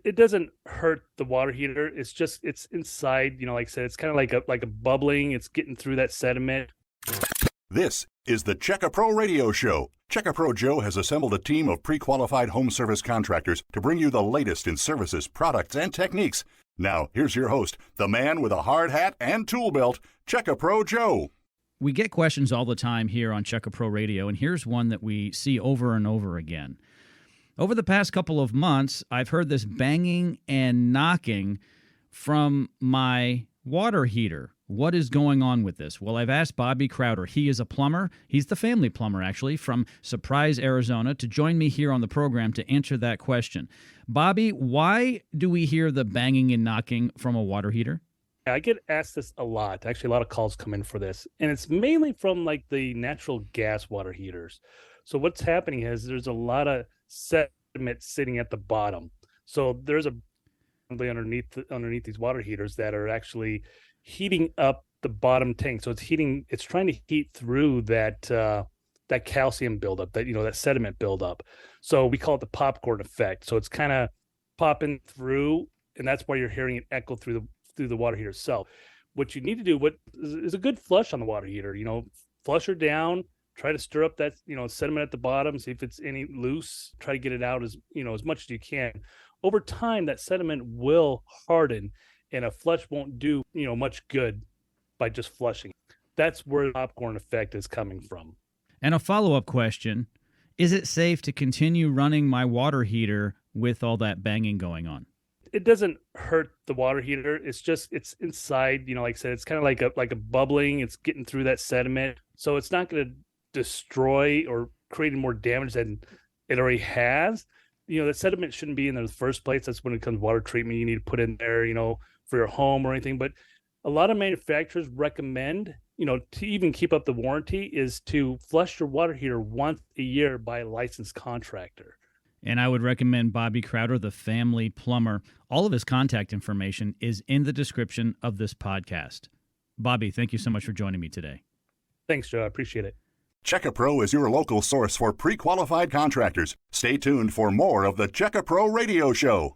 It doesn't hurt the water heater. It's inside, like I said, it's kind of like a bubbling. It's getting through that sediment. This is the Checka Pro Radio Show. Checka Pro Joe has assembled a team of pre-qualified home service contractors to bring you the latest in services, products, and techniques. Now, here's your host, the man with a hard hat and tool belt, Checka Pro Joe. We get questions all the time here on Checka Pro Radio, and here's one that we see over and over again. Over the past couple of months, I've heard this banging and knocking from my water heater. What is going on with this? Well, I've asked Bobby Crowder. He is a plumber. He's the family plumber, actually, from Surprise, Arizona, to join me here on the program to answer that question. Bobby, why do we hear the banging and knocking from a water heater? I get asked this a lot. Actually, a lot of calls come in for this, and it's mainly from like the natural gas water heaters. So what's happening is there's a lot of sediment sitting at the bottom. So there's underneath these water heaters that are actually heating up the bottom tank. So it's trying to heat through that calcium buildup, that sediment buildup. So we call it the popcorn effect. So it's kind of popping through, and that's why you're hearing it echo through the water heater itself. What you need to do, what is a good flush on the water heater, flush her down. Try to stir up that, sediment at the bottom, see if it's any loose, try to get it out as much as you can. Over time, that sediment will harden, and a flush won't do, much good by just flushing. That's where the popcorn effect is coming from. And a follow-up question, is it safe to continue running my water heater with all that banging going on? It doesn't hurt the water heater. It's inside, like I said, it's kind of like a bubbling. It's getting through that sediment. So it's not going to destroy or creating more damage than it already has. The sediment shouldn't be in there in the first place. That's when it comes to water treatment. You need to put in there, for your home or anything. But a lot of manufacturers recommend, to even keep up the warranty, is to flush your water heater once a year by a licensed contractor. And I would recommend Bobby Crowder, the family plumber. All of his contact information is in the description of this podcast. Bobby, thank you so much for joining me today. Thanks, Joe. I appreciate it. Checka Pro is your local source for pre-qualified contractors. Stay tuned for more of the Checka Pro Radio Show.